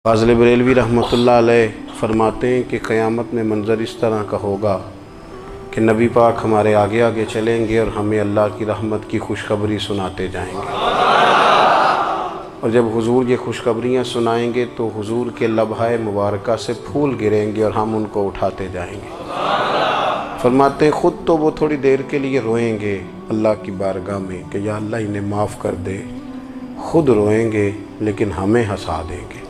فاضل بریلوی رحمۃ اللہ علیہ فرماتے ہیں کہ قیامت میں منظر اس طرح کا ہوگا کہ نبی پاک ہمارے آگے آگے چلیں گے اور ہمیں اللہ کی رحمت کی خوشخبری سناتے جائیں گے، اور جب حضور یہ خوشخبریاں سنائیں گے تو حضور کے لبھائے مبارکہ سے پھول گریں گے اور ہم ان کو اٹھاتے جائیں گے۔ فرماتے ہیں خود تو وہ تھوڑی دیر کے لیے روئیں گے اللہ کی بارگاہ میں کہ یا اللہ انہیں معاف کر دے، خود روئیں گے لیکن ہمیں ہنسا دیں گے۔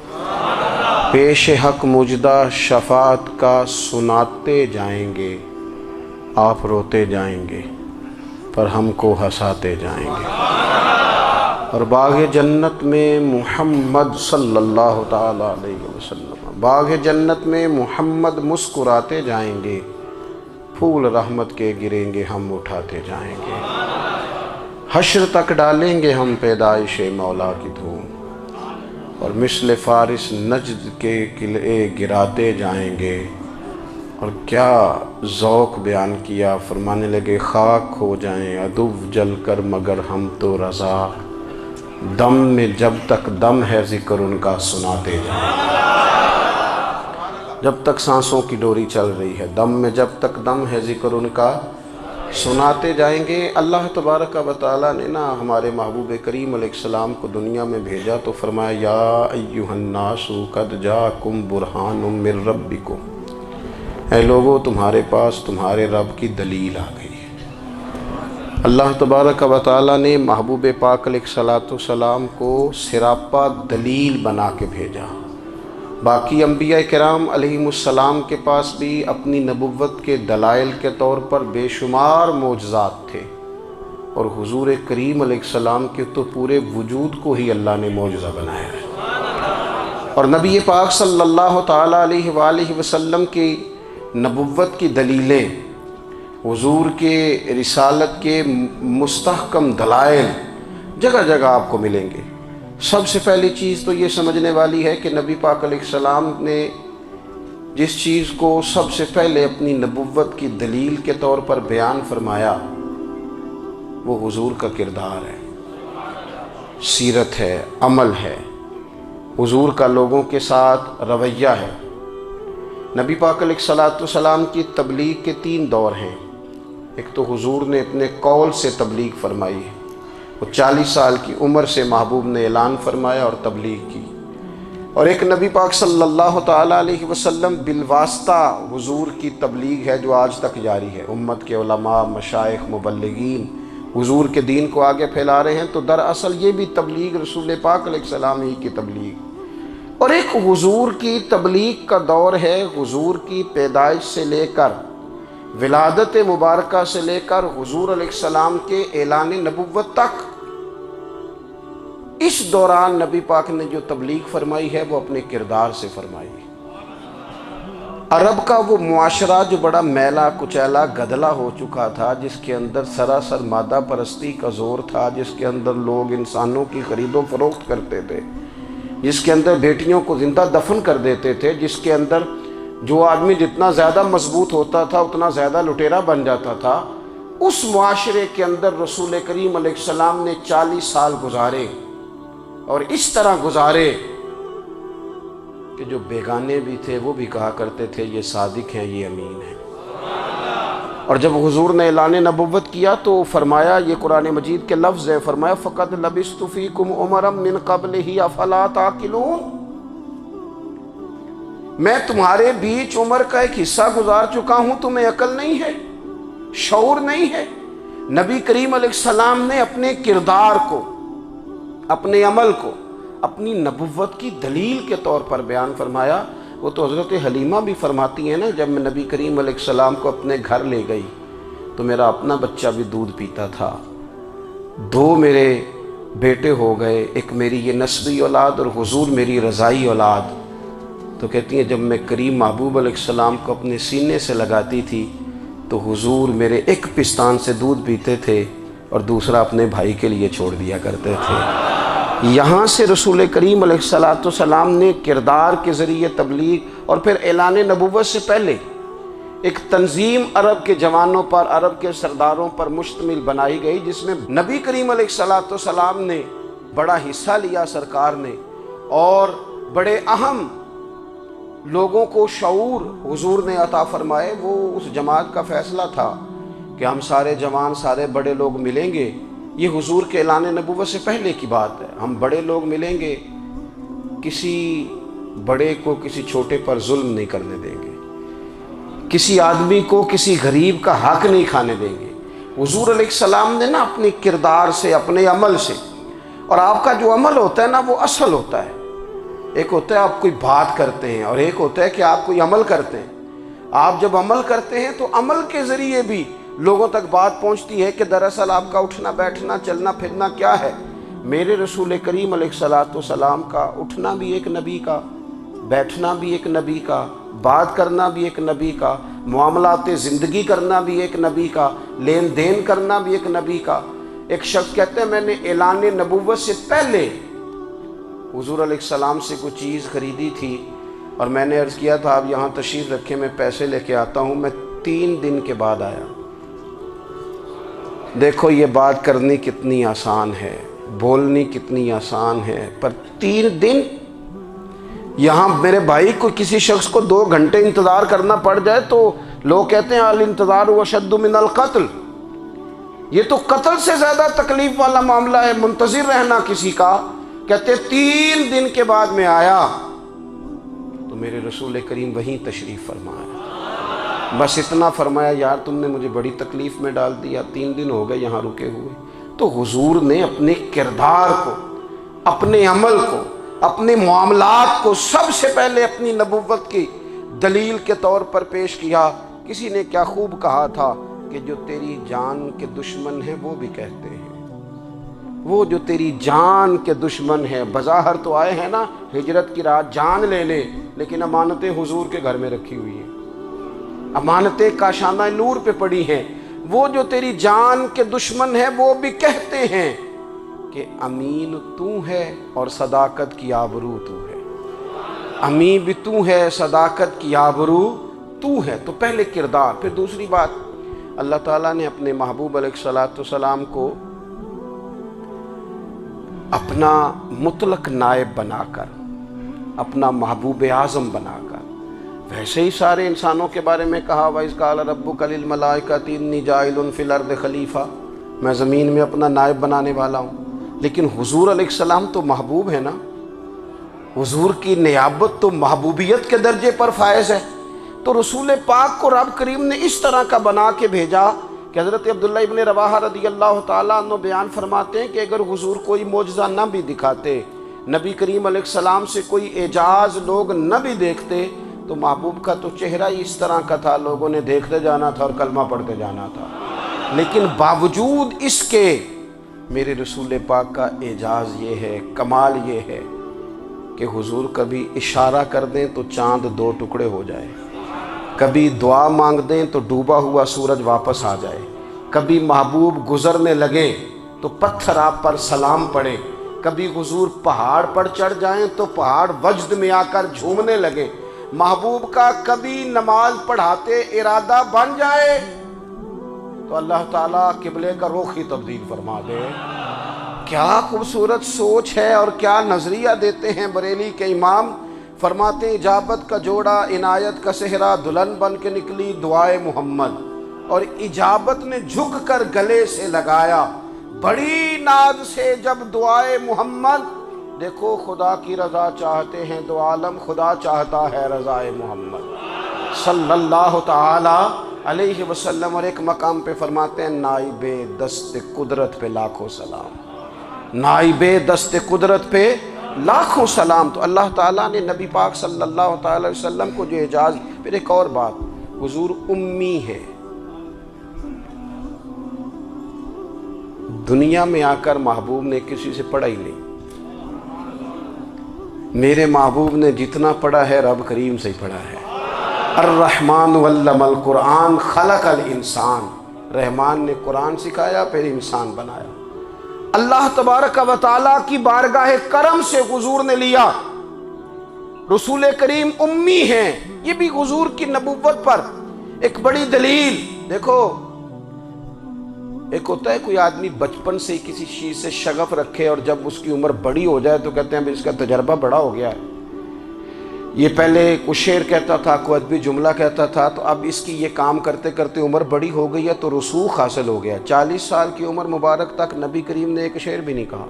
پیش حق مجدہ شفاعت کا سناتے جائیں گے، آپ روتے جائیں گے پر ہم کو ہنساتے جائیں گے۔ اور باغ جنت میں محمد صلی اللہ تعالیٰ علیہ وسلم، باغ جنت میں محمد مسکراتے جائیں گے، پھول رحمت کے گریں گے ہم اٹھاتے جائیں گے۔ حشر تک ڈالیں گے ہم پیدائش مولا کی دھوم، اور مثل فارس نجد کے قلعے گراتے جائیں گے۔ اور کیا ذوق بیان کیا، فرمانے لگے خاک ہو جائیں عدو جل کر مگر ہم تو رضا، دم میں جب تک دم ہے ذکر ان کا سناتے جائیں گے۔ جب تک سانسوں کی ڈوری چل رہی ہے، دم میں جب تک دم ہے ذکر ان کا سناتے جائیں گے۔ اللہ تبارک و تعالیٰ نے ہمارے محبوب کریم علیہ السلام کو دنیا میں بھیجا تو فرمایا یا ایھا الناس قد جاءکم برہان من ربکم، اے لوگو تمہارے پاس تمہارے رب کی دلیل آ گئی ہے۔ اللہ تبارک و تعالیٰ نے محبوب پاک علیہ السلام کو سراپا دلیل بنا کے بھیجا۔ باقی انبیاء کرام علیہم السلام کے پاس بھی اپنی نبوت کے دلائل کے طور پر بے شمار معجزات تھے، اور حضور کریم علیہ السلام کے تو پورے وجود کو ہی اللہ نے معجزہ بنایا ہے۔ اور نبی پاک صلی اللہ تعالیٰ علیہ وآلہ وسلم کی نبوت کی دلیلیں، حضور کے رسالت کے مستحکم دلائل جگہ جگہ آپ کو ملیں گے۔ سب سے پہلی چیز تو یہ سمجھنے والی ہے کہ نبی پاک علیہ السلام نے جس چیز کو سب سے پہلے اپنی نبوت کی دلیل کے طور پر بیان فرمایا وہ حضور کا کردار ہے، سیرت ہے، عمل ہے، حضور کا لوگوں کے ساتھ رویہ ہے۔ نبی پاک علیہ السلام کی تبلیغ کے 3 دور ہیں۔ ایک تو حضور نے اپنے قول سے تبلیغ فرمائی ہے، وہ 40 سال کی عمر سے محبوب نے اعلان فرمایا اور تبلیغ کی۔ اور ایک نبی پاک صلی اللہ تعالیٰ علیہ وسلم بالواسطہ حضور کی تبلیغ ہے جو آج تک جاری ہے۔ امت کے علماء، مشائخ، مبلغین حضور کے دین کو آگے پھیلا رہے ہیں، تو دراصل یہ بھی تبلیغ رسول پاک علیہ السلام ہی کی تبلیغ۔ اور ایک حضور کی تبلیغ کا دور ہے، حضور کی پیدائش سے لے کر ولادت مبارکہ سے لے کر حضور علیہ السلام کے اعلان نبوت تک۔ اس دوران نبی پاک نے جو تبلیغ فرمائی ہے وہ اپنے کردار سے فرمائی ہے۔ عرب کا وہ معاشرہ جو بڑا میلا کچیلا گدلا ہو چکا تھا، جس کے اندر سراسر مادہ پرستی کا زور تھا، جس کے اندر لوگ انسانوں کی خرید و فروخت کرتے تھے، جس کے اندر بیٹیوں کو زندہ دفن کر دیتے تھے، جس کے اندر جو آدمی جتنا زیادہ مضبوط ہوتا تھا اتنا زیادہ لٹیرا بن جاتا تھا، اس معاشرے کے اندر رسول کریم علیہ السلام نے 40 سال گزارے، اور اس طرح گزارے کہ جو بیگانے بھی تھے وہ بھی کہا کرتے تھے یہ صادق ہیں، یہ امین ہیں۔ اور جب حضور نے اعلان نبوت کیا تو فرمایا، یہ قرآن مجید کے لفظ ہے، فرمایا فَقَدْ لَبِثْتُ فِيكُمْ عُمَرًا مِّن قَبْلِهِ أَفَلَا تَعْقِلُونَ، میں تمہارے بیچ عمر کا ایک حصہ گزار چکا ہوں، تمہیں عقل نہیں ہے، شعور نہیں ہے۔ نبی کریم علیہ السلام نے اپنے کردار کو، اپنے عمل کو اپنی نبوت کی دلیل کے طور پر بیان فرمایا۔ وہ تو حضرت حلیمہ بھی فرماتی ہیں نا، جب میں نبی کریم علیہ السلام کو اپنے گھر لے گئی تو میرا اپنا بچہ بھی دودھ پیتا تھا، 2 میرے بیٹے ہو گئے، ایک میری یہ نسبی اولاد اور حضور میری رضائی اولاد۔ تو کہتی ہیں جب میں کریم محبوب علیہ السلام کو اپنے سینے سے لگاتی تھی تو حضور میرے ایک پستان سے دودھ پیتے تھے اور دوسرا اپنے بھائی کے لیے چھوڑ دیا کرتے تھے۔ یہاں سے رسول کریم علیہ السلام نے کردار کے ذریعے تبلیغ، اور پھر اعلان نبوت سے پہلے ایک تنظیم عرب کے جوانوں پر، عرب کے سرداروں پر مشتمل بنائی گئی، جس میں نبی کریم علیہ السلام نے بڑا حصہ لیا سرکار نے، اور بڑے اہم لوگوں کو شعور حضور نے عطا فرمائے، وہ اس جماعت کا فیصلہ تھا کہ ہم سارے جوان، سارے بڑے لوگ ملیں گے۔ یہ حضور کے اعلان نبوت سے پہلے کی بات ہے۔ ہم بڑے لوگ ملیں گے، کسی بڑے کو کسی چھوٹے پر ظلم نہیں کرنے دیں گے، کسی آدمی کو کسی غریب کا حق نہیں کھانے دیں گے۔ حضور علیہ السلام نے نا اپنی کردار سے، اپنے عمل سے، اور آپ کا جو عمل ہوتا ہے نا وہ اصل ہوتا ہے۔ ایک ہوتا ہے آپ کوئی بات کرتے ہیں اور ایک ہوتا ہے کہ آپ کوئی عمل کرتے ہیں۔ آپ جب عمل کرتے ہیں تو عمل کے ذریعے بھی لوگوں تک بات پہنچتی ہے کہ دراصل آپ کا اٹھنا بیٹھنا چلنا پھرنا کیا ہے۔ میرے رسول کریم علیہ الصلاۃ والسلام کا اٹھنا بھی ایک نبی کا، بیٹھنا بھی ایک نبی کا، بات کرنا بھی ایک نبی کا، معاملات زندگی کرنا بھی ایک نبی کا، لین دین کرنا بھی ایک نبی کا۔ ایک شخص کہتے ہیں میں نے اعلان نبوت سے پہلے حضور علیہ السلام سے کوئی چیز خریدی تھی اور میں نے عرض کیا تھا آپ یہاں تشریف رکھیں، میں پیسے لے کے آتا ہوں۔ میں 3 دن کے بعد آیا۔ دیکھو یہ بات کرنی کتنی آسان ہے، بولنی کتنی آسان ہے، پر 3 دن یہاں میرے بھائی کو کسی شخص کو 2 گھنٹے انتظار کرنا پڑ جائے تو لوگ کہتے ہیں الانتظار اشد من القتل۔ یہ تو قتل سے زیادہ تکلیف والا معاملہ ہے منتظر رہنا کسی کا۔ کہتے 3 دن کے بعد میں آیا تو میرے رسول کریم وہیں تشریف فرمایا۔ بس اتنا فرمایا یار تم نے مجھے بڑی تکلیف میں ڈال دیا، 3 دن ہو گئے یہاں رکے ہوئے۔ تو حضور نے اپنے کردار کو، اپنے عمل کو، اپنے معاملات کو سب سے پہلے اپنی نبوت کی دلیل کے طور پر پیش کیا۔ کسی نے کیا خوب کہا تھا کہ جو تیری جان کے دشمن ہیں وہ بھی کہتے ہیں، وہ جو تیری جان کے دشمن ہیں، بظاہر تو آئے ہیں نا ہجرت کی رات جان لے لے، لیکن امانتیں حضور کے گھر میں رکھی ہوئی ہیں، امانتیں کاشانہ نور پہ پڑی ہیں۔ وہ جو تیری جان کے دشمن ہیں وہ بھی کہتے ہیں کہ امین تو ہے اور صداقت کی آبرو تو ہے، امین بھی تو ہے، صداقت کی آبرو تو ہے۔ تو پہلے کردار، پھر دوسری بات، اللہ تعالیٰ نے اپنے محبوب علیہ الصلاۃ والسلام کو اپنا مطلق نائب بنا کر، اپنا محبوب اعظم بنا کر، ویسے ہی سارے انسانوں کے بارے میں کہا وَإِذْ قَالَ رَبُّكَ لِلْمَلَائِكَةِ إِنِّي جَاعِلٌ فِي الْأَرْضِ خلیفہ، میں زمین میں اپنا نائب بنانے والا ہوں۔ لیکن حضور علیہ السلام تو محبوب ہے نا، حضور کی نیابت تو محبوبیت کے درجے پر فائز ہے۔ تو رسول پاک کو رب کریم نے اس طرح کا بنا کے بھیجا کہ حضرت عبداللہ ابن رواحہ رضی اللہ تعالیٰ عنہ بیان فرماتے ہیں کہ اگر حضور کوئی معجزہ نہ بھی دکھاتے، نبی کریم علیہ السلام سے کوئی اعجاز لوگ نہ بھی دیکھتے، تو محبوب کا تو چہرہ ہی اس طرح کا تھا، لوگوں نے دیکھتے جانا تھا اور کلمہ پڑھتے جانا تھا۔ لیکن باوجود اس کے میرے رسول پاک کا اعجاز یہ ہے، کمال یہ ہے کہ حضور کبھی اشارہ کر دیں تو چاند 2 ٹکڑے ہو جائے، کبھی دعا مانگ دیں تو ڈوبا ہوا سورج واپس آ جائے، کبھی محبوب گزرنے لگے تو پتھر آپ پر سلام پڑے، کبھی حضور پہاڑ پر چڑھ جائیں تو پہاڑ وجد میں آ کر جھومنے لگے، محبوب کا کبھی نماز پڑھاتے ارادہ بن جائے تو اللہ تعالیٰ قبلے کا رخ ہی تبدیل فرما دے۔ کیا خوبصورت سوچ ہے اور کیا نظریہ دیتے ہیں بریلی کے امام۔ فرماتے ہیں اجابت کا جوڑا عنایت کا صحرا، دلہن بن کے نکلی دعائے محمد، اور اجابت نے جھک کر گلے سے لگایا بڑی ناز سے جب دعائے محمد۔ دیکھو خدا کی رضا چاہتے ہیں تو عالم خدا چاہتا ہے رضائے محمد صلی اللہ تعالی علیہ وسلم۔ اور ایک مقام پہ فرماتے ہیں نائب دست قدرت پہ لاکھوں سلام، نائب دست قدرت پہ لاکھوں سلام۔ تو اللہ تعالیٰ نے نبی پاک صلی اللہ تعالی وسلم کو جو اعجاز۔ پھر ایک اور بات، حضور امی ہے، دنیا میں آ کر محبوب نے کسی سے پڑھا ہی نہیں۔ میرے محبوب نے جتنا پڑھا ہے رب کریم سے ہی پڑھا ہے۔ الرحمن علم القرآن خلق الانسان، رحمان نے قرآن سکھایا پھر انسان بنایا۔ اللہ تبارک و تعالیٰ کی بارگاہ کرم سے حضور نے لیا۔ رسول کریم امی ہیں، یہ بھی حضور کی نبوت پر ایک بڑی دلیل۔ دیکھو ایک ہوتا ہے کوئی آدمی بچپن سے کسی چیز سے شغف رکھے اور جب اس کی عمر بڑی ہو جائے تو کہتے ہیں اس کا تجربہ بڑا ہو گیا ہے، یہ پہلے کچھ شعر کہتا تھا، کوئی ادبی جملہ کہتا تھا، تو اب اس کی یہ کام کرتے کرتے عمر بڑی ہو گئی ہے تو رسوخ حاصل ہو گیا۔ 40 سال کی عمر مبارک تک نبی کریم نے ایک شعر بھی نہیں کہا۔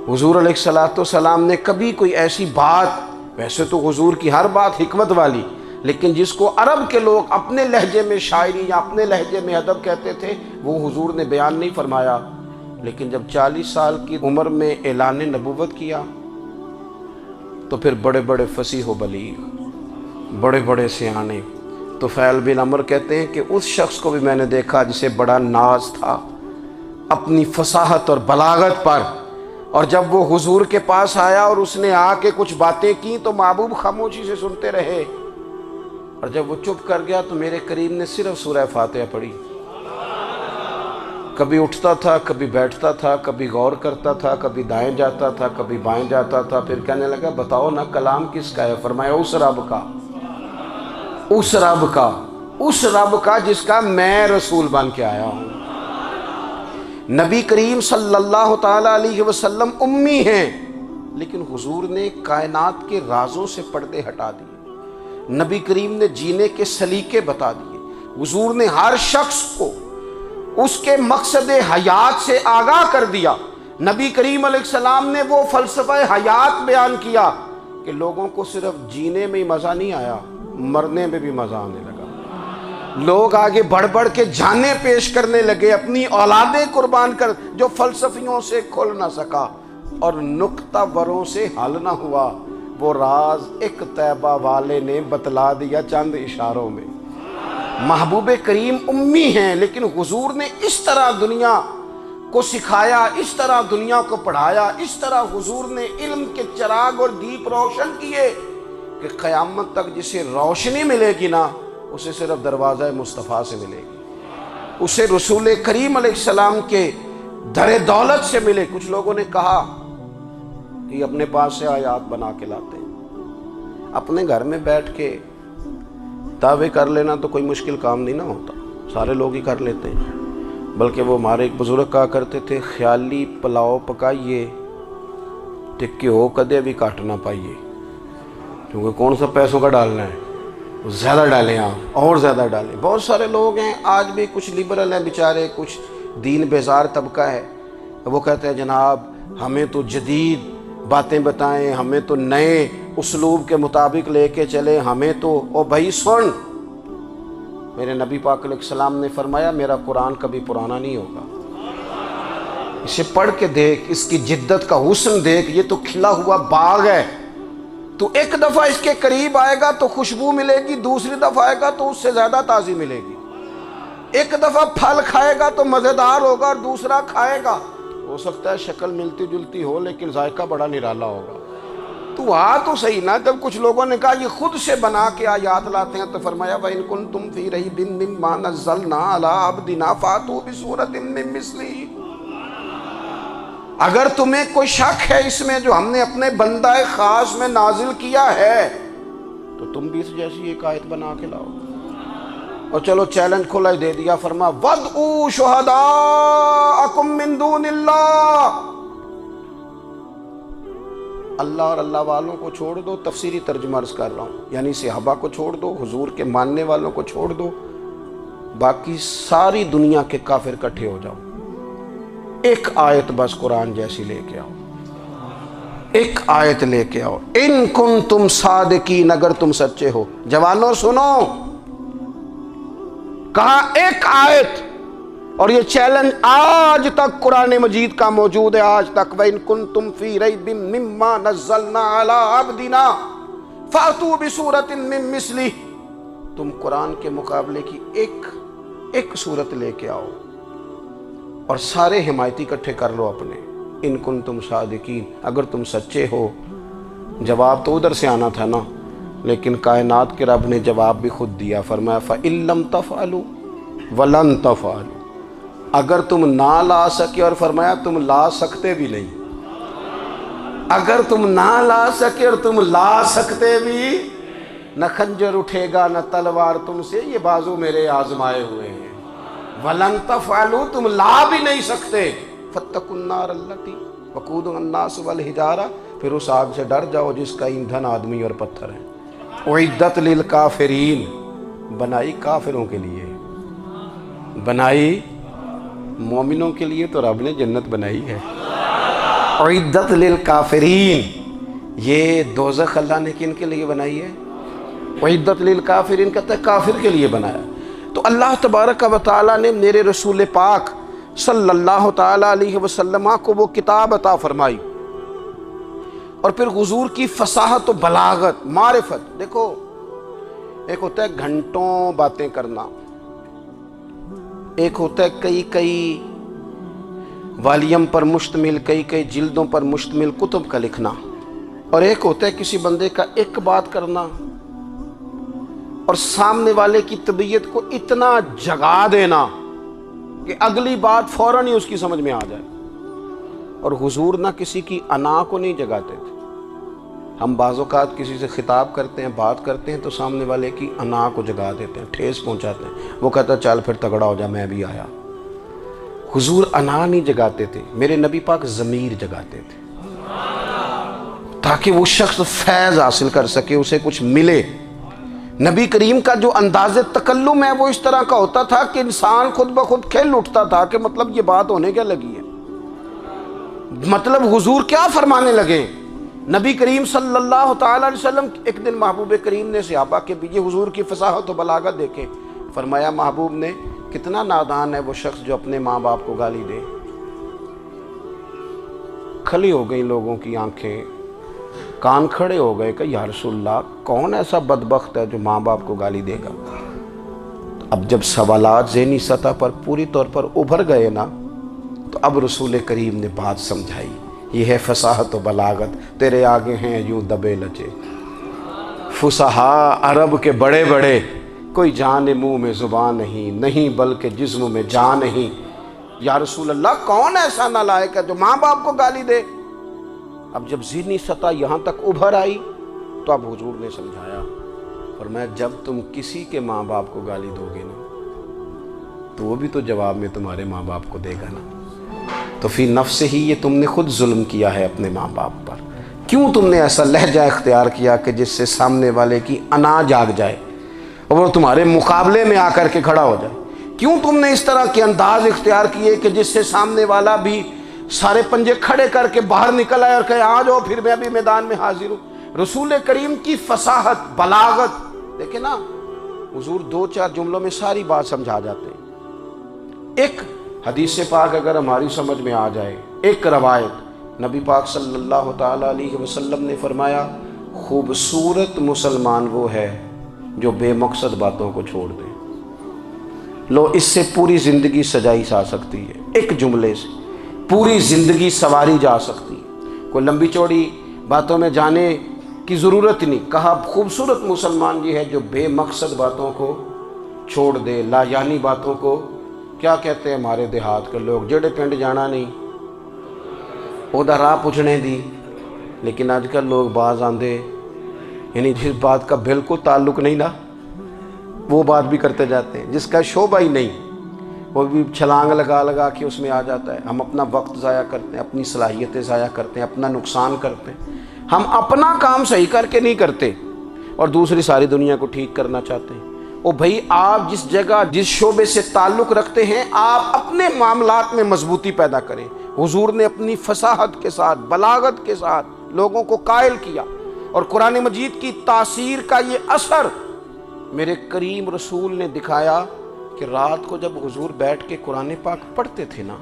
حضور علیہ السلام نے کبھی کوئی ایسی بات، ویسے تو حضور کی ہر بات حکمت والی، لیکن جس کو عرب کے لوگ اپنے لہجے میں شاعری یا اپنے لہجے میں ادب کہتے تھے، وہ حضور نے بیان نہیں فرمایا۔ لیکن جب 40 سال کی عمر میں اعلان نبوت کیا تو پھر بڑے بڑے فصیح و بلیغ، بڑے بڑے سیانے طفیل بن عمر کہتے ہیں کہ اس شخص کو بھی میں نے دیکھا جسے بڑا ناز تھا اپنی فصاحت اور بلاغت پر، اور جب وہ حضور کے پاس آیا اور اس نے آ کے کچھ باتیں کی تو محبوب خاموشی سے سنتے رہے، اور جب وہ چپ کر گیا تو میرے کریم نے صرف سورہ فاتحہ پڑھی۔ کبھی اٹھتا تھا، کبھی بیٹھتا تھا، کبھی غور کرتا تھا، کبھی دائیں جاتا تھا، کبھی بائیں جاتا تھا، پھر کہنے لگا بتاؤ نا کلام کس کا ہے؟ فرمایا اس رب کا، اس رب کا، اس رب کا جس کا میں رسول بن کے آیا ہوں۔ نبی کریم صلی اللہ تعالیٰ علیہ وسلم امی ہیں، لیکن حضور نے کائنات کے رازوں سے پردے ہٹا دیے، نبی کریم نے جینے کے سلیقے بتا دیے، حضور نے ہر شخص کو اس کے مقصد حیات سے آگاہ کر دیا۔ نبی کریم علیہ السلام نے وہ فلسفہ حیات بیان کیا کہ لوگوں کو صرف جینے میں ہی مزہ نہیں آیا، مرنے میں بھی مزہ آنے لگا۔ لوگ آگے بڑھ بڑھ کے جانیں پیش کرنے لگے، اپنی اولادیں قربان کر، جو فلسفیوں سے کھل نہ سکا اور نکتہ وروں سے حل نہ ہوا، وہ راز ایک طیبہ والے نے بتلا دیا چند اشاروں میں۔ محبوب کریم امی ہیں، لیکن حضور نے اس طرح دنیا کو سکھایا، اس طرح دنیا کو پڑھایا، اس طرح حضور نے علم کے چراغ اور دیپ روشن کیے کہ قیامت تک جسے روشنی ملے گی نا، اسے صرف دروازہ مصطفیٰ سے ملے گی، اسے رسول کریم علیہ السلام کے در دولت سے ملے۔ کچھ لوگوں نے کہا کہ اپنے پاس سے آیات بنا کے لاتے ہیں، اپنے گھر میں بیٹھ کے دعوے کر لینا تو کوئی مشکل کام نہیں نہ ہوتا، سارے لوگ ہی کر لیتے ہیں۔ بلکہ وہ ہمارے ایک بزرگ کہا کرتے تھے، خیالی پلاؤ پکائیے ٹکے ہو کدے بھی کاٹ نہ پائیے، کیونکہ کون سا پیسوں کا ڈالنا ہے، زیادہ ڈالیں آپ اور زیادہ ڈالیں۔ بہت سارے لوگ ہیں آج بھی، کچھ لبرل ہیں بیچارے، کچھ دین بیزار طبقہ ہے، وہ کہتے ہیں جناب ہمیں تو جدید باتیں بتائیں، ہمیں تو نئے اسلوب کے مطابق لے کے چلے، ہمیں تو او بھائی سن، میرے نبی پاک علیہ السلام نے فرمایا میرا قرآن کبھی پرانا نہیں ہوگا، اسے پڑھ کے دیکھ، اس کی جدت کا حسن دیکھ، یہ تو کھلا ہوا باغ ہے، تو ایک دفعہ اس کے قریب آئے گا تو خوشبو ملے گی، دوسری دفعہ آئے گا تو اس سے زیادہ تازی ملے گی، ایک دفعہ پھل کھائے گا تو مزیدار ہوگا اور دوسرا کھائے گا ہو سکتا ہے شکل ملتی جلتی ہو لیکن ذائقہ بڑا نرالا ہوگا۔ تو تو صحیح نا، جب کچھ لوگوں نے کہا یہ خود سے بنا کے آیات لاتے ہیں تو فرمایا وَإِن كُنتُمْ فِي رَيْبٍ مِّمَّا نَزَّلْنَا عَلَىٰ عَبْدِنَا فَأْتُوا بِسُورَةٍ مِّن مِّثْلِهِ، اگر تمہیں کوئی شک ہے اس میں جو ہم نے اپنے بندہ خاص میں نازل کیا ہے تو تم بھی اس جیسی ایک آیت بنا کے لاؤ۔ اور چلو چیلنج کھلا ہی دے دیا، فرما وَادْعُوا شُهَدَاءَكُم مِّن دُونِ اللَّهِ، اللہ اور اللہ والوں کو چھوڑ دو، تفسیری ترجمہ عرض کر رہا ہوں، یعنی صحابہ کو چھوڑ دو، حضور کے ماننے والوں کو چھوڑ دو، باقی ساری دنیا کے کافر اکٹھے ہو جاؤ، ایک آیت بس قرآن جیسی لے کے آؤ، ایک آیت لے کے آؤ، ان کنتم صادقین، اگر تم سچے ہو۔ جوانوں سنو، کہا ایک آیت، اور یہ چیلنج آج تک قرآن مجید کا موجود ہے، آج تک وَإِن كُنتُمْ فِي رَيْبٍ مِّمَّا نَزَّلْنَا عَلَىٰ عَبْدِنَا فَأْتُوا بِسُورَةٍ مِّن مِّثْلِهِ، تم قرآن کے مقابلے کی ایک صورت لے کے آؤ اور سارے حمایتی اکٹھے کر لو اپنے، ان کنتم صادقین، اگر تم سچے ہو۔ جواب تو ادھر سے آنا تھا نا، لیکن کائنات کے رب نے جواب بھی خود دیا، فرمایا فَإِن لَّمْ تَفْعَلُوا وَلَن تَفْعَلُوا، اگر تم نہ لا سکے، اور فرمایا تم لا سکتے بھی نہیں، اگر تم نہ لا سکے اور تم لا سکتے بھی، نہ خنجر اٹھے گا نہ تلوار تم سے، یہ بازو میرے آزمائے ہوئے ہیں، وَلَن تَفْعَلُوا، تم لا بھی نہیں سکتے، فَاتَّقُوا النَّارَ الَّتِي وَقُودُهَا النَّاسُ وَالْحِجَارَةُ، پھر اس آگ سے ڈر جاؤ جس کا ایندھن آدمی اور پتھر ہے۔ اعدت للکافرین، بنائی کافروں کے لیے، بنائی مومنوں کے لیے تو رب نے جنت بنائی ہے۔ اعدت للکافرین، یہ دوزخ اللہ نے کن کے لیے بنائی ہے؟ اعدت للکافرین کہتا ہے کافر کے لیے بنایا۔ تو اللہ تبارک و تعالیٰ نے میرے رسول پاک صلی اللہ تعالیٰ علیہ وسلم کو وہ کتاب عطا فرمائی، اور پھر حضور کی فصاحت و بلاغت، معرفت۔ دیکھو ایک ہوتا ہے گھنٹوں باتیں کرنا، ایک ہوتا ہے کئی والیم پر مشتمل، کئی جلدوں پر مشتمل کتب کا لکھنا، اور ایک ہوتا ہے کسی بندے کا ایک بات کرنا اور سامنے والے کی طبیعت کو اتنا جگا دینا کہ اگلی بات فوراً ہی اس کی سمجھ میں آ جائے۔ اور حضور نہ کسی کی انا کو نہیں جگاتے تھے۔ ہم بعض اوقات کسی سے خطاب کرتے ہیں، بات کرتے ہیں تو سامنے والے کی انا کو جگا دیتے ہیں، ٹھیس پہنچاتے ہیں، وہ کہتا ہے چل پھر تگڑا ہو جا میں بھی آیا۔ حضور انا نہیں جگاتے تھے، میرے نبی پاک ضمیر جگاتے تھے تاکہ وہ شخص فیض حاصل کر سکے، اسے کچھ ملے۔ نبی کریم کا جو انداز تکلم ہے وہ اس طرح کا ہوتا تھا کہ انسان خود بخود کھل اٹھتا تھا کہ مطلب یہ بات ہونے کیا لگی ہے، مطلب حضور کیا فرمانے لگے۔ نبی کریم صلی اللہ تعالیٰ علیہ وسلم ایک دن محبوب کریم نے صحابہ کے پیچھے حضور کی فصاحت و بلاغت دیکھے، فرمایا محبوب نے کتنا نادان ہے وہ شخص جو اپنے ماں باپ کو گالی دے۔ کھلی ہو گئی لوگوں کی آنکھیں، کان کھڑے ہو گئے کہ یا رسول اللہ کون ایسا بدبخت ہے جو ماں باپ کو گالی دے گا۔ اب جب سوالات ذہنی سطح پر پوری طور پر ابھر گئے نا، تو اب رسول کریم نے بات سمجھائی۔ یہ ہے فصاحت و بلاغت، تیرے آگے ہیں یوں دبے لچے فصحاء عرب کے بڑے بڑے، کوئی جان منہ میں زبان نہیں بلکہ جسم میں جان نہیں۔ یا رسول اللہ کون ایسا نالائق ہے جو ماں باپ کو گالی دے؟ اب جب ذہنی سطح یہاں تک ابھر آئی تو اب حضور نے سمجھایا، فرمایا جب تم کسی کے ماں باپ کو گالی دو گے نا تو وہ بھی تو جواب میں تمہارے ماں باپ کو دے گا نا۔ تو فی نفس ہی یہ تم نے خود ظلم کیا ہے اپنے ماں باپ پر۔ کیوں تم نے ایسا لہجہ اختیار کیا کہ جس سے سامنے والے کی انا جاگ جائے اور وہ تمہارے مقابلے میں آ کر کے کھڑا ہو جائے؟ کیوں تم نے اس طرح کے انداز اختیار کیے کہ جس سے سامنے والا بھی سارے پنجے کھڑے کر کے باہر نکل آئے اور کہے آ جاؤ پھر میں بھی میدان میں حاضر ہوں؟ رسول کریم کی فصاحت، بلاغت دیکھیں نا، حضور 2-4 جملوں میں ساری بات سمجھا جاتے ہیں۔ ایک حدیث پاک اگر ہماری سمجھ میں آ جائے، ایک روایت نبی پاک صلی اللہ تعالیٰ علیہ وسلم نے فرمایا خوبصورت مسلمان وہ ہے جو بے مقصد باتوں کو چھوڑ دے۔ لو اس سے پوری زندگی سجائی جا سکتی ہے، ایک جملے سے پوری زندگی سواری جا سکتی ہے، کوئی لمبی چوڑی باتوں میں جانے کی ضرورت نہیں۔ کہا خوبصورت مسلمان یہ ہے جو بے مقصد باتوں کو چھوڑ دے، لا یعنی باتوں کو، کیا کہتے ہیں ہمارے دیہات کے لوگ، جڑے پنڈ جانا نہیں اودا راہ پوچھنے دی۔ لیکن آج کل لوگ باز آندے یعنی جس بات کا بالکل تعلق نہیں نا وہ بات بھی کرتے جاتے ہیں، جس کا شعبہ ہی نہیں وہ بھی چھلانگ لگا کے اس میں آ جاتا ہے۔ ہم اپنا وقت ضائع کرتے ہیں، اپنی صلاحیتیں ضائع کرتے ہیں، اپنا نقصان کرتے ہیں۔ ہم اپنا کام صحیح کر کے نہیں کرتے اور دوسری ساری دنیا کو ٹھیک کرنا چاہتے ہیں۔ او بھائی آپ جس جگہ جس شعبے سے تعلق رکھتے ہیں آپ اپنے معاملات میں مضبوطی پیدا کریں۔ حضور نے اپنی فصاحت کے ساتھ، بلاغت کے ساتھ لوگوں کو قائل کیا، اور قرآن مجید کی تاثیر کا یہ اثر میرے کریم رسول نے دکھایا کہ رات کو جب حضور بیٹھ کے قرآن پاک پڑھتے تھے نا،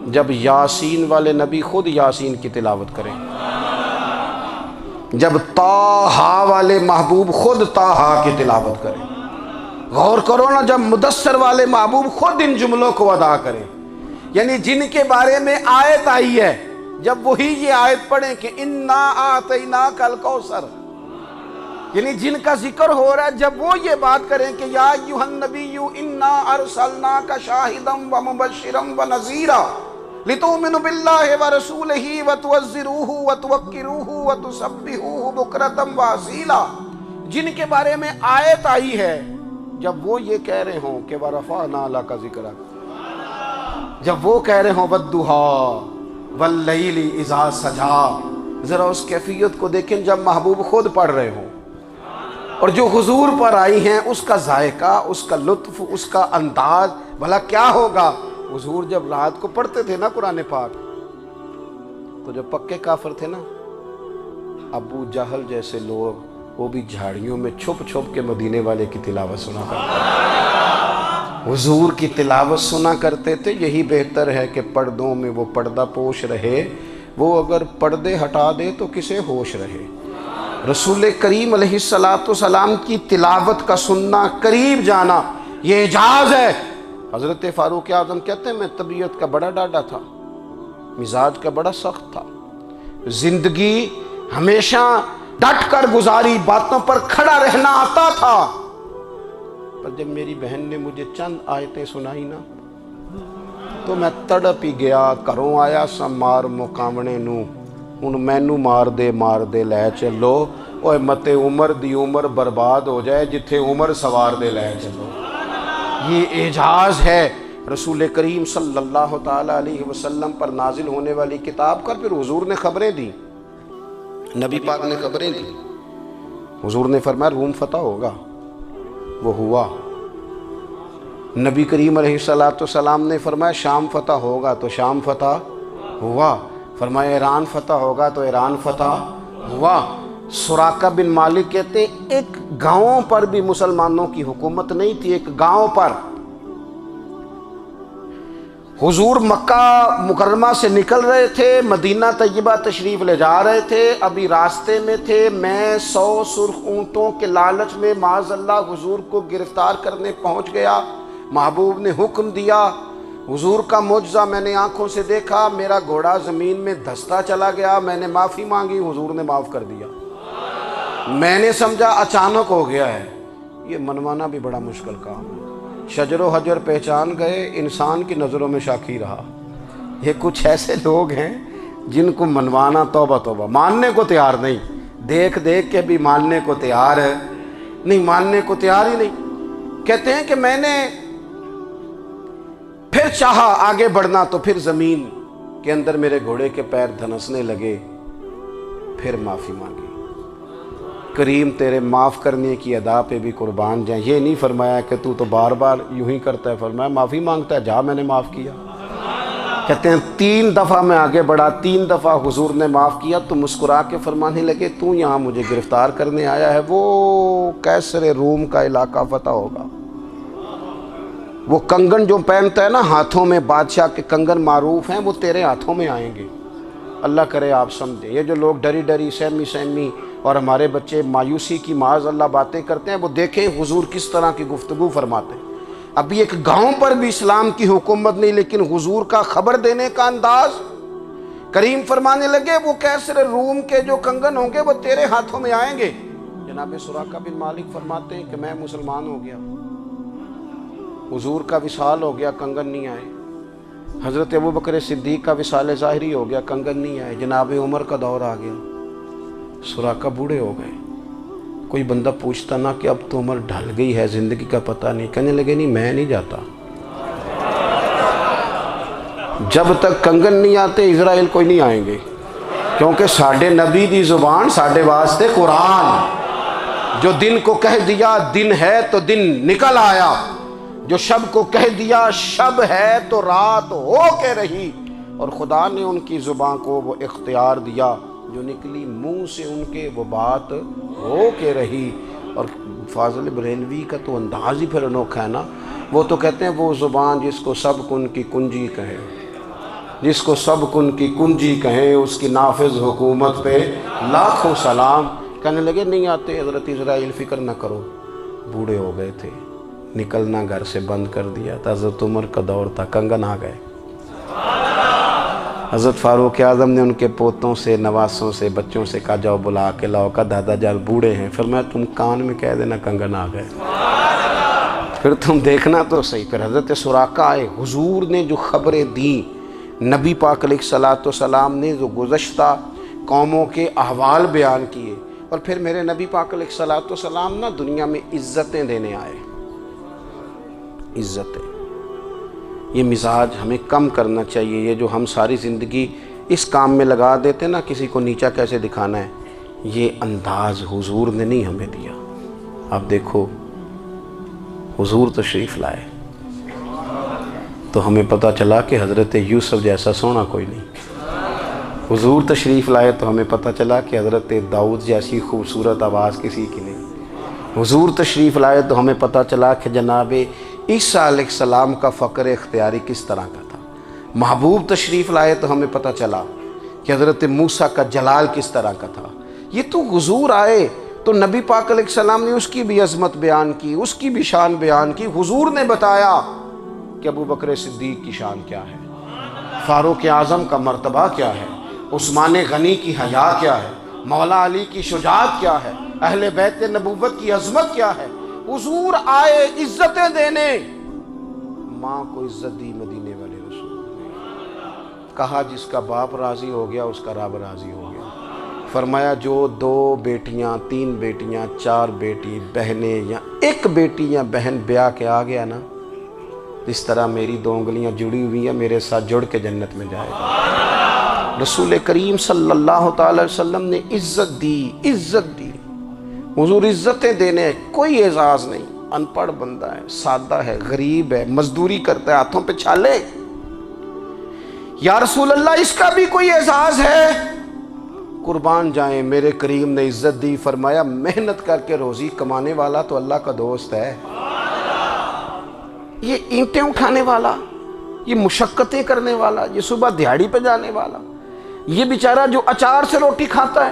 جب یاسین والے نبی خود یاسین کی تلاوت کریں، جب طٰہٰ والے محبوب خود طٰہٰ کی تلاوت کریں، غور کرو نا جب مدثر والے محبوب خود ان جملوں کو ادا کریں، یعنی جن کے بارے میں آیت آئی ہے جب وہی یہ آیت پڑھیں کہ اِنَّا أَعْطَيْنَاكَ الْكَوْثَرَ، یعنی جن کا ذکر ہو رہا ہے جب وہ یہ بات کریں کہ یا ایھا النبی اِنَّا أَرْسَلْنَاكَ شَاہِدًا وَمُبَشِّرًا وَنَذِیرًا لِتُؤْمِنُوا بِاللَّهِ وَرَسُولِهِ وَتُعَزِّرُوهُ وَتُوَقِّرُوهُ وَتُسَبِّحُوهُ بُكْرَةً وَأَصِیلًا، جن کے بارے میں آیت آئی ہے جب وہ یہ کہہ رہے ہوں کہ وَرَفَعْنَا لَكَ ذِکْرَكَ، جب وہ کہہ رہے ہوں وَالضُّحَىٰ واللیل اذا سجا، ذرا اس کیفیت کو دیکھیں جب محبوب خود پڑھ رہے ہوں، اور جو حضور پر آئی ہیں اس کا ذائقہ، اس کا لطف، اس کا انداز بھلا کیا ہوگا۔ حضور جب رات کو پڑھتے تھے نا قرآن پاک، تو جو پکے کافر تھے نا، ابو جہل جیسے لوگ، وہ بھی جھاڑیوں میں چھپ چھپ کے مدینے والے کی تلاوت سنا کرتے تھے، حضور کی تلاوت سنا کرتے تھے۔ یہی بہتر ہے کہ پردوں میں وہ پردہ پوش رہے، وہ اگر پردے ہٹا دے تو کسے ہوش رہے۔ رسول کریم علیہ السلام کی تلاوت کا سننا، قریب جانا، یہ اعجاز ہے۔ حضرت فاروق اعظم کہتے ہیں میں طبیعت کا بڑا ڈاڈا تھا، مزاج کا بڑا سخت تھا، زندگی ہمیشہ ڈٹ کر گزاری، باتوں پر کھڑا رہنا آتا تھا، پر جب میری بہن نے مجھے چند آیتیں سنائی نا تو میں تڑپ ہی گیا۔ گھروں آیا سا مار مقامنے نو، ہن مینو مار دے لے چلو، اوے متے عمر دی عمر برباد ہو جائے، جتھے عمر سوار دے لے چلو۔ یہ اعجاز ہے رسول کریم صلی اللہ تعالیٰ علیہ وسلم پر نازل ہونے والی کتاب کا۔ پھر حضور نے خبریں دی، نبی پاک نے خبریں دی۔ حضور نے فرمایا روم فتح ہوگا، وہ ہوا۔ نبی کریم علیہ السلام نے فرمایا شام فتح ہوگا، تو شام فتح ہوا۔ فرمایا ایران فتح ہوگا، تو ایران فتح ہوا۔ سراقہ بن مالک کہتے ہیں ایک گاؤں پر بھی مسلمانوں کی حکومت نہیں تھی، ایک گاؤں پر۔ حضور مکہ مکرمہ سے نکل رہے تھے، مدینہ طیبہ تشریف لے جا رہے تھے، ابھی راستے میں تھے، میں 100 سرخ اونٹوں کے لالچ میں معاذ اللہ حضور کو گرفتار کرنے پہنچ گیا۔ محبوب نے حکم دیا، حضور کا معجزہ میں نے آنکھوں سے دیکھا، میرا گھوڑا زمین میں دھستا چلا گیا، میں نے معافی مانگی، حضور نے معاف کر دیا۔ میں نے سمجھا اچانک ہو گیا ہے، یہ منوانا بھی بڑا مشکل کام ہے۔ شجر و حجر پہچان گئے، انسان کی نظروں میں شاکی رہا۔ یہ کچھ ایسے لوگ ہیں جن کو منوانا توبہ توبہ، ماننے کو تیار نہیں، دیکھ دیکھ کے بھی ماننے کو تیار ہے نہیں، ماننے کو تیار ہی نہیں۔ کہتے ہیں کہ میں نے پھر چاہا آگے بڑھنا، تو پھر زمین کے اندر میرے گھوڑے کے پیر دھنسنے لگے، پھر معافی مانگی۔ کریم تیرے معاف کرنے کی ادا پہ بھی قربان جائیں۔ یہ نہیں فرمایا کہ تو بار بار یوں ہی کرتا ہے، فرمایا معافی مانگتا ہے، جا میں نے معاف کیا۔ کہتے ہیں 3 دفعہ میں آگے بڑھا، 3 دفعہ حضور نے معاف کیا، تو مسکرا کے فرمانے لگے تو یہاں مجھے گرفتار کرنے آیا ہے، وہ کیسر روم کا علاقہ فتح ہوگا۔ وہ کنگن جو پہنتا ہے نا ہاتھوں میں، بادشاہ کے کنگن معروف ہیں، وہ تیرے ہاتھوں میں آئیں گے۔ اللہ کرے آپ سمجھیں، یہ جو لوگ ڈری ڈری سہمی اور ہمارے بچے مایوسی کی معاذ اللہ باتیں کرتے ہیں، وہ دیکھیں حضور کس طرح کی گفتگو فرماتے ہیں۔ ابھی ایک گاؤں پر بھی اسلام کی حکومت نہیں، لیکن حضور کا خبر دینے کا انداز۔ کریم فرمانے لگے وہ کیسر روم کے جو کنگن ہوں گے وہ تیرے ہاتھوں میں آئیں گے۔ جناب سراقہ بن مالک فرماتے ہیں کہ میں مسلمان ہو گیا، حضور کا وصال ہو گیا، کنگن نہیں آئے۔ حضرت ابوبکر صدیق کا وصال ظاہری ہو گیا، کنگن نہیں آئے۔ جناب عمر کا دور آ گیا، سراقہ بوڑھے ہو گئے۔ کوئی بندہ پوچھتا نا کہ اب تو عمر ڈھل گئی ہے، زندگی کا پتہ نہیں، کہنے لگے نہیں میں نہیں جاتا، جب تک کنگن نہیں آتے اسرائیل کوئی نہیں آئیں گے، کیونکہ ساڈے نبی دی زبان ساڈے واسطے قرآن۔ جو دن کو کہہ دیا دن ہے تو دن نکل آیا، جو شب کو کہہ دیا شب ہے تو رات ہو کے رہی، اور خدا نے ان کی زبان کو وہ اختیار دیا، جو نکلی منہ سے ان کے وہ بات ہو کے رہی۔ اور فاضل بریلوی کا تو انداز ہی پھر انوکھا ہے نا، وہ تو کہتے ہیں وہ زبان جس کو سب کن کی کنجی کہے، جس کو سب کن کی کنجی کہیں، اس کی نافذ حکومت پہ لاکھوں سلام۔ کہنے لگے نہیں آتے حضرت اسرائیل، فکر نہ کرو، بوڑھے ہو گئے تھے، نکلنا گھر سے بند کر دیا تھا، حضرت عمر کا دور تھا، کنگن آ گئے۔ حضرت فاروق اعظم نے ان کے پوتوں سے، نواسوں سے، بچوں سے کہا جاؤ بلا کے لاؤ، کا دادا جان بوڑھے ہیں، فرمایا تم کان میں کہہ دینا کنگن آ گئے، پھر تم دیکھنا تو صحیح۔ پھر حضرت سراقہ آئے، حضور نے جو خبریں دیں، نبی پاک علیہ السلام نے جو گزشتہ قوموں کے احوال بیان کیے، اور پھر میرے نبی پاک علیہ السلام نا دنیا میں عزتیں دینے آئے، عزتیں۔ یہ مزاج ہمیں کم کرنا چاہیے، یہ جو ہم ساری زندگی اس کام میں لگا دیتے نا کسی کو نیچا کیسے دکھانا ہے، یہ انداز حضور نے نہیں ہمیں دیا۔ اب دیکھو حضور تشریف لائے تو ہمیں پتہ چلا کہ حضرت یوسف جیسا سونا کوئی نہیں، حضور تشریف لائے تو ہمیں پتہ چلا کہ حضرت داؤد جیسی خوبصورت آواز کسی کی نہیں، حضور تشریف لائے تو ہمیں پتہ چلا کہ جناب عیسیٰ علیہ السلام کا فقر اختیاری کس طرح کا تھا، محبوب تشریف لائے تو ہمیں پتہ چلا کہ حضرت موسیٰ کا جلال کس طرح کا تھا۔ یہ تو حضور آئے تو نبی پاک علیہ السلام نے اس کی بھی عظمت بیان کی، اس کی بھی شان بیان کی۔ حضور نے بتایا کہ ابو بکر صدیق کی شان کیا ہے، فاروق اعظم کا مرتبہ کیا ہے، عثمان غنی کی حیا کیا ہے، مولا علی کی شجاعت کیا ہے، اہل بیت نبوت کی عظمت کیا ہے۔ حضور آئے عزتیں دینے، ماں کو عزت دی مدینے والے رسول نے، کہا جس کا باپ راضی ہو گیا اس کا رب راضی ہو گیا۔ فرمایا جو 2 بیٹیاں 3 بیٹیاں 4 بیٹی بہنیں یا ایک بیٹی یا بہن بیاہ کے آ گیا نا، اس طرح میری 2 انگلیاں جڑی ہوئی ہیں، میرے ساتھ جڑ کے جنت میں جائے گا۔ رسول کریم صلی اللہ تعالی وسلم نے عزت دی، عزت دی۔ حضور عزتیں دینے، کوئی اعزاز نہیں، ان پڑھ بندہ ہے، سادہ ہے، غریب ہے، مزدوری کرتا ہے، ہاتھوں پہ چھالے، یا رسول اللہ اس کا بھی کوئی اعزاز ہے؟ قربان جائیں، میرے کریم نے عزت دی، فرمایا محنت کر کے روزی کمانے والا تو اللہ کا دوست ہے، یہ اینٹیں اٹھانے والا، یہ مشقتیں کرنے والا، یہ صبح دیہڑی پہ جانے والا، یہ بیچارہ جو اچار سے روٹی کھاتا ہے،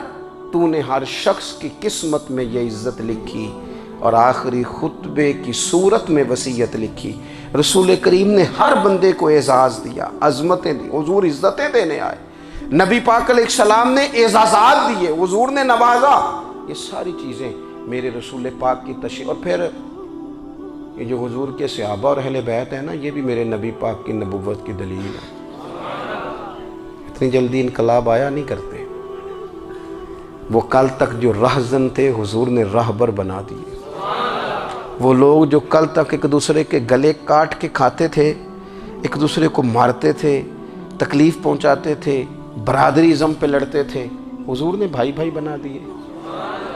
تو نے ہر شخص کی قسمت میں یہ عزت لکھی اور آخری خطبے کی صورت میں وصیت لکھی۔ رسول کریم نے ہر بندے کو اعزاز دیا، عظمتیں دی، حضور عزتیں دینے آئے، نبی پاک علیہ السلام نے اعزازات دیے، حضور نے نوازا۔ یہ ساری چیزیں میرے رسول پاک کی تشریف، اور پھر یہ جو حضور کے صحابہ اور اہل بیت ہیں نا، یہ بھی میرے نبی پاک کی نبوت کی دلیل ہے۔ اتنی جلدی انقلاب آیا نہیں کرتے، وہ کل تک جو رہزن تھے حضور نے راہبر بنا دیے۔ وہ لوگ جو کل تک ایک دوسرے کے گلے کاٹ کے کھاتے تھے، ایک دوسرے کو مارتے تھے، تکلیف پہنچاتے تھے، برادری ازم پہ لڑتے تھے، حضور نے بھائی بھائی بنا دیے۔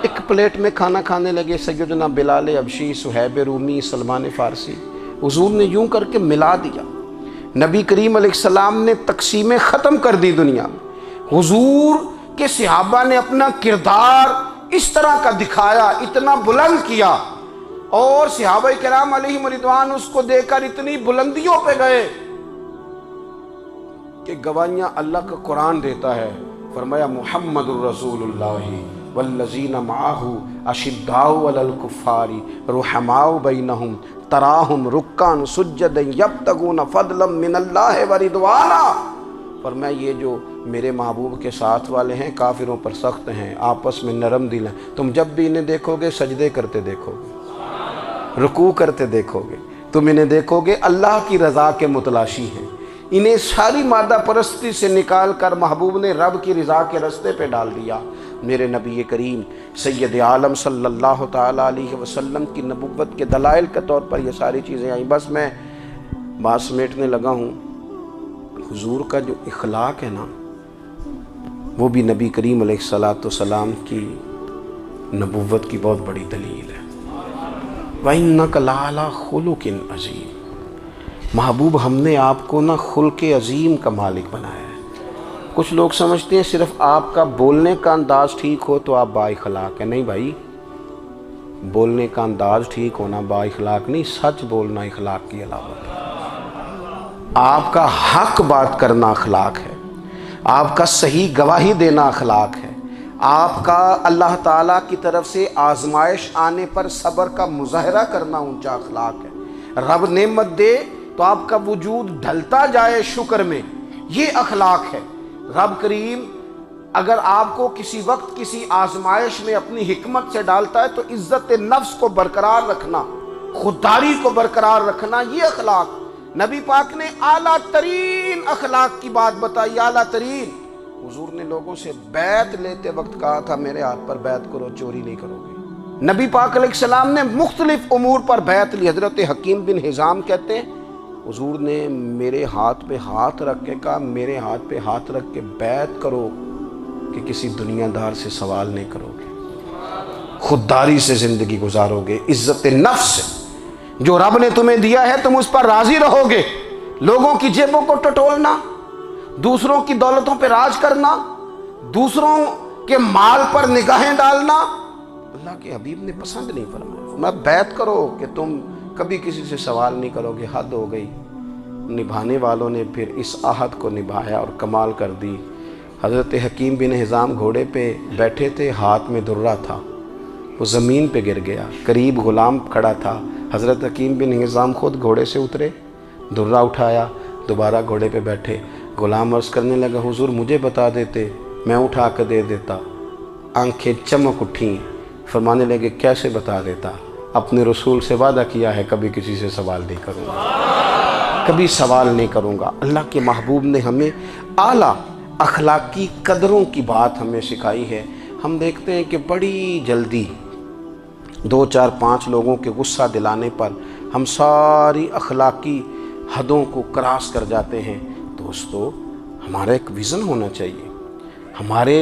ایک پلیٹ میں کھانا کھانے لگے سیدنا بلال حبشی، صہیب رومی، سلمان فارسی، حضور نے یوں کر کے ملا دیا۔ نبی کریم علیہ السلام نے تقسیمیں ختم کر دی دنیا میں۔ حضور کے صحابہ نے اپنا کردار اس طرح کا دکھایا، اتنا بلند کیا، اور صحابہ کرام علیہم رضوان اس کو دیکھ کر اتنی بلندیوں پہ گئے کہ گواہیاں اللہ کا قرآن دیتا ہے۔ فرمایا محمد الرسول اللہ والذین معہ اشداء علی الکفار رحماء بینہم تراہم رکعا سجدا یبتغون فضلا من اللہ ورضوانا۔ فرمایا یہ جو میرے محبوب کے ساتھ والے ہیں کافروں پر سخت ہیں، آپس میں نرم دل ہیں، تم جب بھی انہیں دیکھو گے سجدے کرتے دیکھو گے، رکوع کرتے دیکھو گے، تم انہیں دیکھو گے اللہ کی رضا کے متلاشی ہیں۔ انہیں ساری مادہ پرستی سے نکال کر محبوب نے رب کی رضا کے رستے پہ ڈال دیا۔ میرے نبی کریم سید عالم صلی اللہ تعالیٰ علیہ وسلم کی نبوت کے دلائل کے طور پر یہ ساری چیزیں آئیں۔ بس میں بات سمیٹنے لگا ہوں۔ حضور کا جو اخلاق ہے نا، وہ بھی نبی کریم علیہ السلام کی نبوت کی بہت بڑی دلیل ہے۔ وَإِنَّكَ لَعَلَىٰ خُلُقٍ عَظِيمٍ۔ محبوب ہم نے آپ کو نا خلق عظیم کا مالک بنایا ہے۔ کچھ لوگ سمجھتے ہیں صرف آپ کا بولنے کا انداز ٹھیک ہو تو آپ با اخلاق ہیں۔ نہیں بھائی، بولنے کا انداز ٹھیک ہونا با اخلاق نہیں، سچ بولنا اخلاق کی علامت ہے۔ آپ کا حق بات کرنا اخلاق ہے، آپ کا صحیح گواہی دینا اخلاق ہے، آپ کا اللہ تعالیٰ کی طرف سے آزمائش آنے پر صبر کا مظاہرہ کرنا اونچا اخلاق ہے۔ رب نعمت دے تو آپ کا وجود ڈھلتا جائے شکر میں، یہ اخلاق ہے۔ رب کریم اگر آپ کو کسی وقت کسی آزمائش میں اپنی حکمت سے ڈالتا ہے تو عزت نفس کو برقرار رکھنا، خودداری کو برقرار رکھنا، یہ اخلاق۔ نبی پاک نے اعلیٰ ترین اخلاق کی بات بتائی، اعلیٰ ترین۔ حضور نے لوگوں سے بیعت لیتے وقت کہا تھا میرے ہاتھ پر بیعت کرو، چوری نہیں کرو گے۔ نبی پاک علیہ السلام نے مختلف امور پر بیعت لی۔ حضرت حکیم بن حزام کہتے ہیں حضور نے میرے ہاتھ پہ ہاتھ رکھ کے کہا میرے ہاتھ پہ ہاتھ رکھ کے بیعت کرو کہ کسی دنیا دار سے سوال نہیں کرو گے، خودداری سے زندگی گزارو گے، عزت نفس سے، جو رب نے تمہیں دیا ہے تم اس پر راضی رہو گے، لوگوں کی جیبوں کو ٹٹولنا، دوسروں کی دولتوں پہ راج کرنا، دوسروں کے مال پر نگاہیں ڈالنا اللہ کے حبیب نے پسند نہیں فرمایا۔ میں بیعت کرو کہ تم کبھی کسی سے سوال نہیں کرو گے، حد ہو گئی۔ نبھانے والوں نے پھر اس عہد کو نبھایا اور کمال کر دی۔ حضرت حکیم بن حزام گھوڑے پہ بیٹھے تھے، ہاتھ میں درہ تھا، وہ زمین پہ گر گیا، قریب غلام کھڑا تھا، حضرت حکیم بن حزام خود گھوڑے سے اترے، درہ اٹھایا، دوبارہ گھوڑے پہ بیٹھے۔ غلام عرض کرنے لگا حضور مجھے بتا دیتے میں اٹھا کر دے دیتا۔ آنکھیں چمک اٹھیں، فرمانے لگے کیسے بتا دیتا، اپنے رسول سے وعدہ کیا ہے کبھی کسی سے سوال نہیں کروں گا، کبھی سوال نہیں کروں گا۔ اللہ کے محبوب نے ہمیں اعلیٰ اخلاقی قدروں کی بات ہمیں سکھائی ہے۔ ہم دیکھتے ہیں کہ بڑی جلدی 2 4 5 لوگوں کے غصہ دلانے پر ہم ساری اخلاقی حدوں کو کراس کر جاتے ہیں۔ دوستو ہمارا ایک ویژن ہونا چاہیے، ہمارے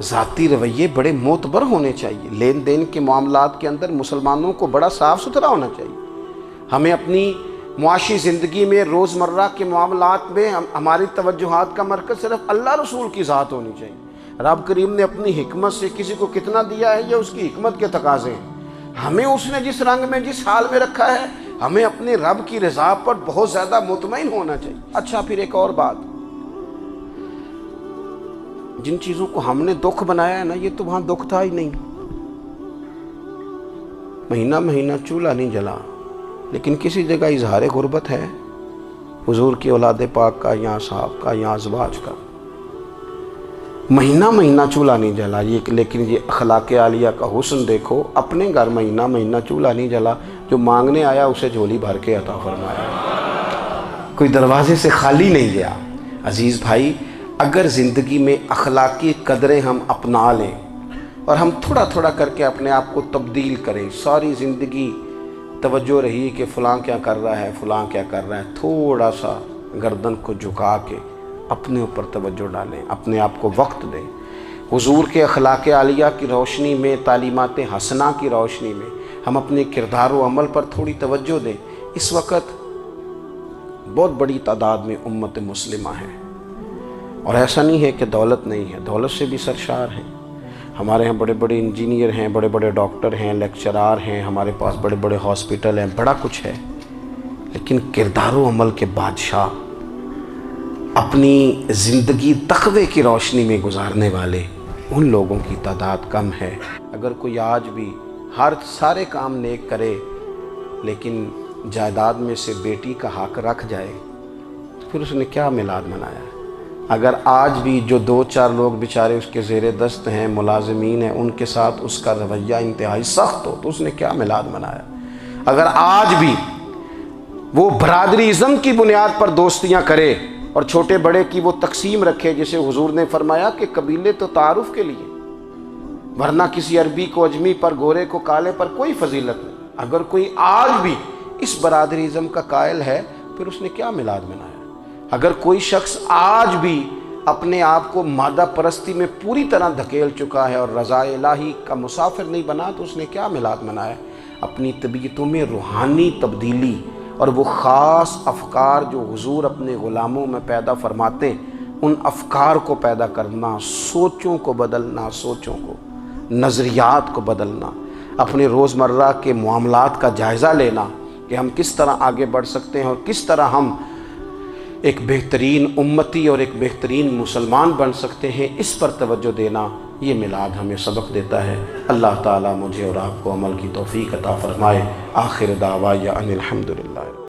ذاتی رویے بڑے معتبر ہونے چاہیے، لین دین کے معاملات کے اندر مسلمانوں کو بڑا صاف ستھرا ہونا چاہیے۔ ہمیں اپنی معاشی زندگی میں روزمرہ کے معاملات میں ہماری توجہات کا مرکز صرف اللہ رسول کی ذات ہونی چاہیے۔ رب کریم نے اپنی حکمت سے کسی کو کتنا دیا ہے یہ اس کی حکمت کے تقاضے ہیں، ہمیں اس نے جس رنگ میں جس حال میں رکھا ہے ہمیں اپنے رب کی رضا پر بہت زیادہ مطمئن ہونا چاہیے۔ اچھا پھر ایک اور بات، جن چیزوں کو ہم نے دکھ بنایا ہے نا یہ تو وہاں دکھ تھا ہی نہیں، مہینہ مہینہ چولہا نہیں جلا، لیکن کسی جگہ اظہار غربت ہے حضور کی اولاد پاک کا یا صاحب کا یا ازواج کا، مہینہ مہینہ چولہا نہیں جلا۔ لیکن یہ اخلاق عالیہ کا حسن دیکھو، اپنے گھر مہینہ مہینہ چولہا نہیں جلا، جو مانگنے آیا اسے جھولی بھر کے عطا فرمایا، کوئی دروازے سے خالی نہیں گیا۔ عزیز بھائی، اگر زندگی میں اخلاقی قدریں ہم اپنا لیں اور ہم تھوڑا تھوڑا کر کے اپنے آپ کو تبدیل کریں، ساری زندگی توجہ رہی کہ فلاں کیا کر رہا ہے فلاں کیا کر رہا ہے، تھوڑا سا گردن کو جھکا کے اپنے اوپر توجہ ڈالیں، اپنے آپ کو وقت دیں، حضور کے اخلاق عالیہ کی روشنی میں، تعلیمات حسنہ کی روشنی میں ہم اپنے کردار و عمل پر تھوڑی توجہ دیں۔ اس وقت بہت بڑی تعداد میں امت مسلمہ ہے، اور ایسا نہیں ہے کہ دولت نہیں ہے، دولت سے بھی سرشار ہیں۔ ہمارے ہاں بڑے بڑے انجینئر ہیں، بڑے بڑے ڈاکٹر ہیں، لیکچرار ہیں، ہمارے پاس بڑے بڑے ہاسپٹل ہیں، بڑا کچھ ہے، لیکن کردار و عمل کے بادشاہ، اپنی زندگی تقوی کی روشنی میں گزارنے والے، ان لوگوں کی تعداد کم ہے۔ اگر کوئی آج بھی سارے کام نیک کرے لیکن جائیداد میں سے بیٹی کا حق رکھ جائے تو پھر اس نے کیا میلاد منایا ہے؟ اگر آج بھی جو 2 4 لوگ بیچارے اس کے زیر دست ہیں، ملازمین ہیں، ان کے ساتھ اس کا رویہ انتہائی سخت ہو تو اس نے کیا میلاد منایا؟ اگر آج بھی وہ برادری ازم کی بنیاد پر دوستیاں کرے اور چھوٹے بڑے کی وہ تقسیم رکھے، جسے حضور نے فرمایا کہ قبیلے تو تعارف کے لیے، ورنہ کسی عربی کو اجمی پر، گورے کو کالے پر کوئی فضیلت نہیں۔ اگر کوئی آج بھی اس برادری ازم کا قائل ہے پھر اس نے کیا میلاد منایا؟ اگر کوئی شخص آج بھی اپنے آپ کو مادہ پرستی میں پوری طرح دھکیل چکا ہے اور رضا الہی کا مسافر نہیں بنا تو اس نے کیا میلاد منایا؟ اپنی طبیعتوں میں روحانی تبدیلی اور وہ خاص افکار جو حضور اپنے غلاموں میں پیدا فرماتے، ان افکار کو پیدا کرنا، سوچوں کو بدلنا، سوچوں کو، نظریات کو بدلنا، اپنے روزمرہ کے معاملات کا جائزہ لینا کہ ہم کس طرح آگے بڑھ سکتے ہیں اور کس طرح ہم ایک بہترین امتی اور ایک بہترین مسلمان بن سکتے ہیں، اس پر توجہ دینا، یہ میلاد ہمیں سبق دیتا ہے۔ اللہ تعالیٰ مجھے اور آپ کو عمل کی توفیق عطا فرمائے۔ آخر دعوایا ان الحمدللہ۔